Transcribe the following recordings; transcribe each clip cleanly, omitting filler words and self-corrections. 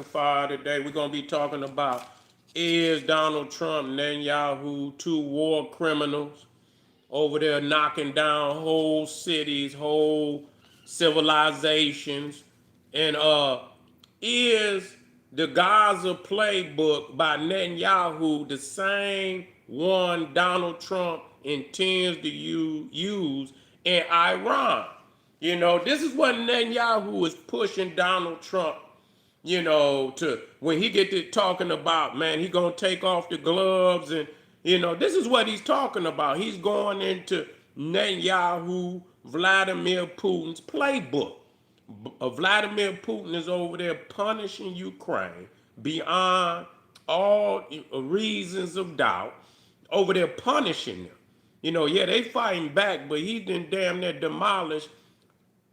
Fire today. We're gonna be talking about is Donald Trump, Netanyahu, two war criminals over there knocking down whole cities, whole civilizations, and is the Gaza playbook by Netanyahu the same one Donald Trump intends to use in Iran? This is what Netanyahu is pushing Donald Trump, to when he get to talking about, man, he gonna take off the gloves, and this is what he's talking about. He's going into Netanyahu, Vladimir Putin's playbook. Vladimir Putin is over there punishing Ukraine beyond all reasons of doubt. Over there punishing them. Yeah, they fighting back, but he done damn near demolished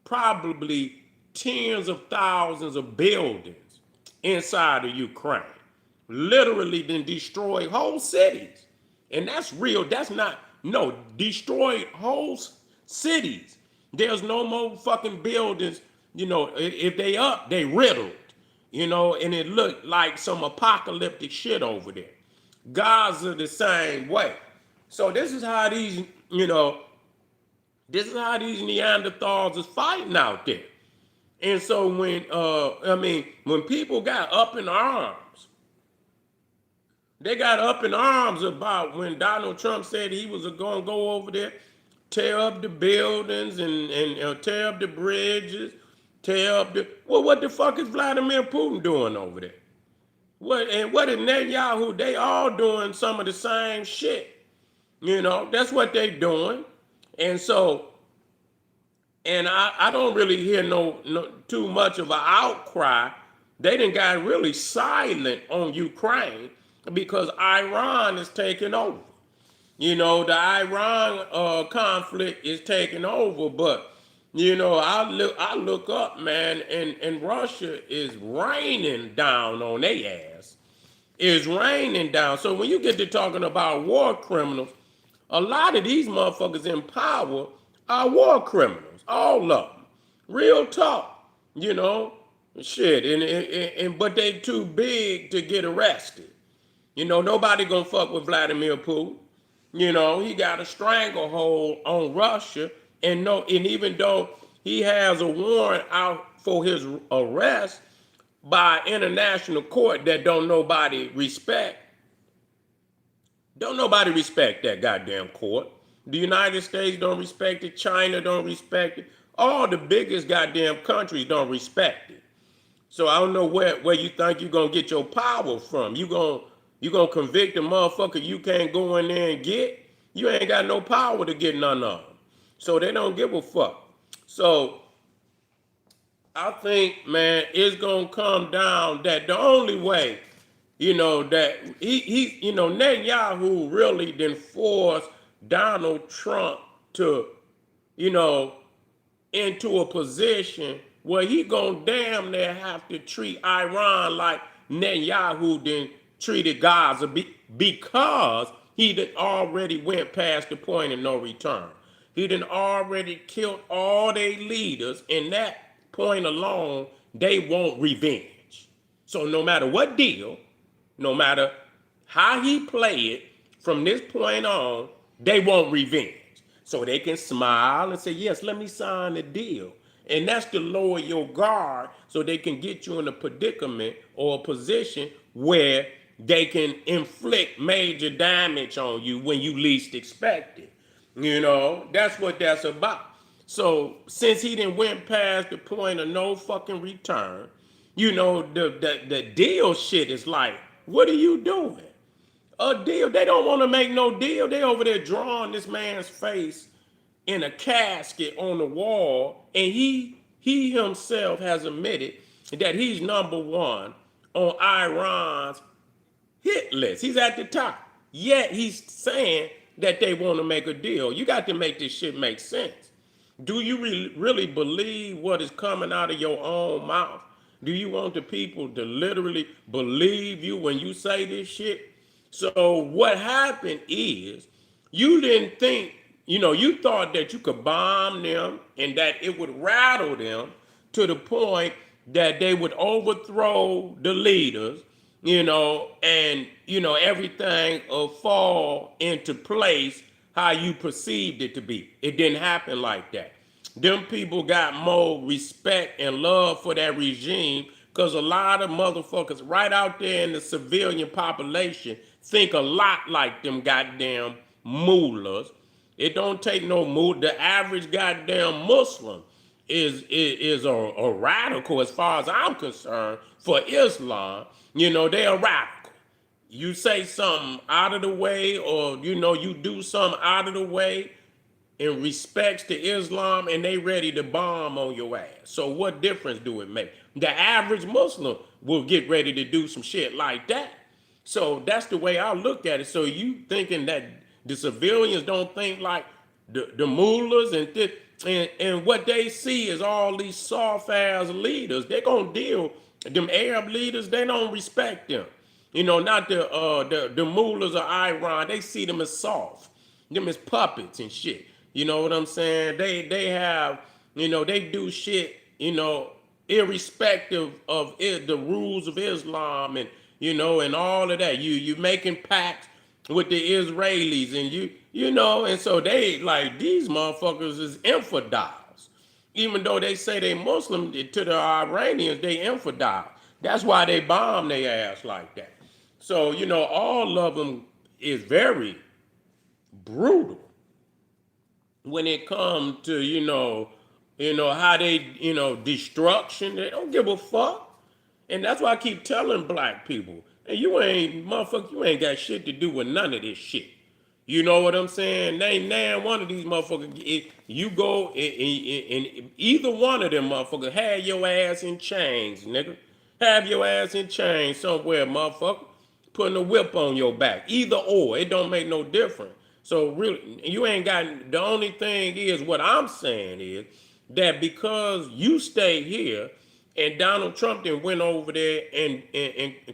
probably tens of thousands of buildings inside of Ukraine. Literally then destroyed whole cities. And that's real. That's not, no, destroyed whole cities. There's no more fucking buildings. If they up, they riddled. And it looked like some apocalyptic shit over there. Gaza the same way. So this is how this is how these Neanderthals is fighting out there. And so when people got up in arms, they got up in arms about when Donald Trump said he was going to go over there, tear up the buildings and tear up the bridges, tear up the... Well, what the fuck is Vladimir Putin doing over there? What is Netanyahu? They all doing some of the same shit. That's what they doing. And so, and I don't really hear no too much of an outcry. They done got really silent on Ukraine because Iran is taking over. The Iran conflict is taking over, but I look up, man, and Russia is raining down on their ass. Is raining down. So when you get to talking about war criminals, a lot of these motherfuckers in power are war criminals, all of them. Real talk, shit. And but they too big to get arrested. Nobody gonna fuck with Vladimir Putin. He got a stranglehold on Russia, and even though he has a warrant out for his arrest by international court that don't nobody respect. Don't nobody respect that goddamn court. The United States don't respect it. China don't respect it. All the biggest goddamn countries don't respect it. So I don't know where you think you're gonna get your power from. You gonna convict a motherfucker you can't go in there and get? You ain't got no power to get none of them. So they don't give a fuck. So I think, man, it's gonna come down that the only way, that Netanyahu really didn't force Donald Trump to, into a position where he gonna damn near have to treat Iran like Netanyahu then treated Gaza because he done already went past the point of no return. He done already killed all their leaders, and that point alone, they want revenge. So no matter what deal, no matter how he play it, from this point on, they want revenge. So they can smile and say, yes, let me sign the deal. And that's to lower your guard so they can get you in a predicament or a position where they can inflict major damage on you when you least expect it. That's what that's about. So since he didn't went past the point of no fucking return, the deal shit is like, what are you doing? A deal? They don't want to make no deal. They over there drawing this man's face in a casket on the wall, and he himself has admitted that he's number one on Iran's hit list. He's at the top. Yet he's saying that they want to make a deal. You got to make this shit make sense. Do you really believe what is coming out of your own mouth? Do you want the people to literally believe you when you say this shit? So what happened is you didn't think, you thought that you could bomb them and that it would rattle them to the point that they would overthrow the leaders, and everything will fall into place how you perceived it to be. It didn't happen like that. Them people got more respect and love for that regime because a lot of motherfuckers right out there in the civilian population think a lot like them goddamn mullahs. It don't take no mood. The average goddamn Muslim is a radical as far as I'm concerned for Islam. They are radical. You say something out of the way, or you do something out of the way in respects to Islam, and they ready to bomb on your ass. So what difference do it make? The average Muslim will get ready to do some shit like that. So that's the way I look at it. So you thinking that the civilians don't think like the mullahs and what they see is all these soft ass leaders. They're gonna deal them Arab leaders. They don't respect them. Not the mullahs of Iran. They see them as soft, them as puppets and shit. You know what I'm saying? They have, they do shit, irrespective of the rules of Islam, and all of that. You making pacts with the Israelis, and and so they like these motherfuckers is infidels. Even though they say they Muslim, to the Iranians, they infidel. That's why they bomb their ass like that. So, all of them is very brutal when it comes to, how they, destruction. They don't give a fuck. And that's why I keep telling black people, and you ain't, motherfucker, you ain't got shit to do with none of this shit. You know what I'm saying? Name one of these motherfuckers. You go and either one of them motherfuckers have your ass in chains, nigga. Have your ass in chains somewhere, motherfucker. Putting a whip on your back. Either or. It don't make no difference. So really, you ain't got, the only thing is, what I'm saying is that because you stay here and Donald Trump then went over there and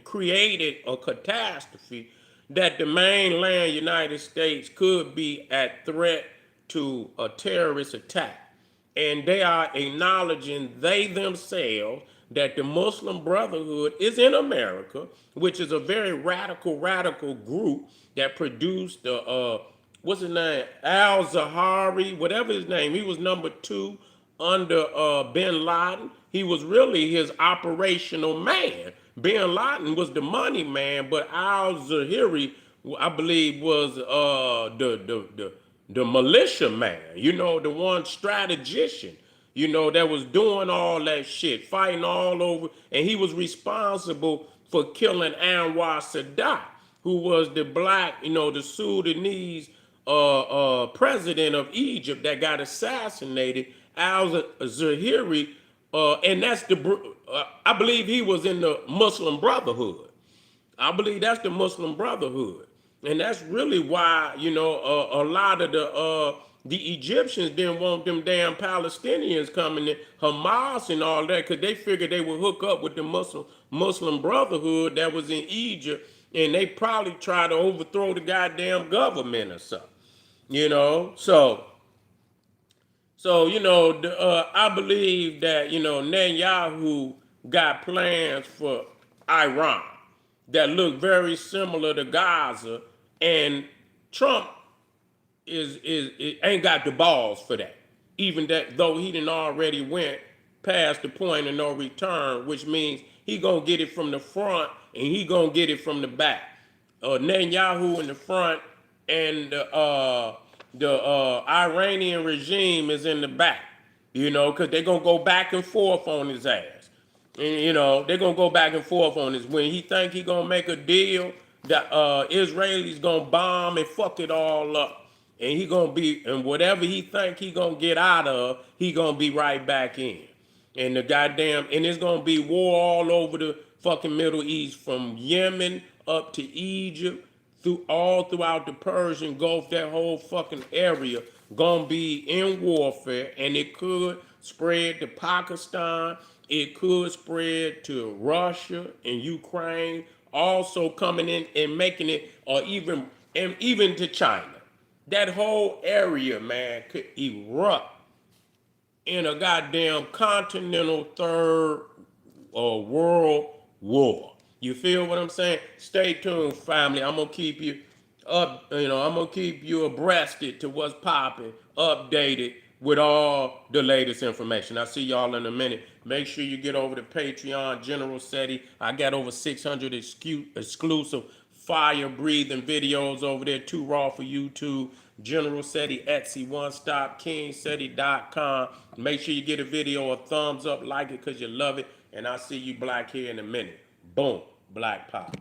created a catastrophe, that the mainland United States could be at threat to a terrorist attack. And they are acknowledging, they themselves, that the Muslim Brotherhood is in America, which is a very radical group that produced what's his name? Al Zahari, whatever his name. He was number 2 under bin Laden. He was really his operational man. Bin Laden was the money man, but Al Zahiri, I believe, was the militia man. The one strategician. That was doing all that shit, fighting all over, and he was responsible for killing Anwar Sadat, who was the black, the Sudanese president of Egypt that got assassinated. Al Zahiri, and that's I believe he was in the Muslim Brotherhood. I believe that's the Muslim Brotherhood, and that's really why a lot of the Egyptians didn't want them damn Palestinians coming in, Hamas and all that, because they figured they would hook up with the Muslim Brotherhood that was in Egypt, and they probably try to overthrow the goddamn government or something. I believe that Netanyahu got plans for Iran that look very similar to Gaza, and Trump is ain't got the balls for that. Even that, though he done already went past the point of no return, which means he gonna get it from the front and he gonna get it from the back. Netanyahu in the front, and the Iranian regime is in the back. Because they're gonna go back and forth on his ass. And they're gonna go back and forth on this. When he think he gonna make a deal, the Israelis gonna bomb and fuck it all up. And he gonna be, and whatever he think he gonna get out of, he gonna be right back in. And and it's gonna be war all over the fucking Middle East, from Yemen up to Egypt, all throughout the Persian Gulf. That whole fucking area gonna be in warfare, and it could spread to Pakistan. It could spread to Russia and Ukraine, also coming in and making it, or even to China. That whole area, man, could erupt in a goddamn continental third world war. You feel what I'm saying? Stay tuned, family. I'm gonna keep you up. I'm gonna keep you abreasted to what's popping, updated with all the latest information. I'll see y'all in a minute. Make sure you get over to Patreon, General SETI. I got over 600 exclusive fire breathing videos over there, too raw for YouTube. General SETI, Etsy, One Stop, KingSETI.com. Make sure you get a video a thumbs up, like it because you love it. And I'll see you black here in a minute. Boom, black pop.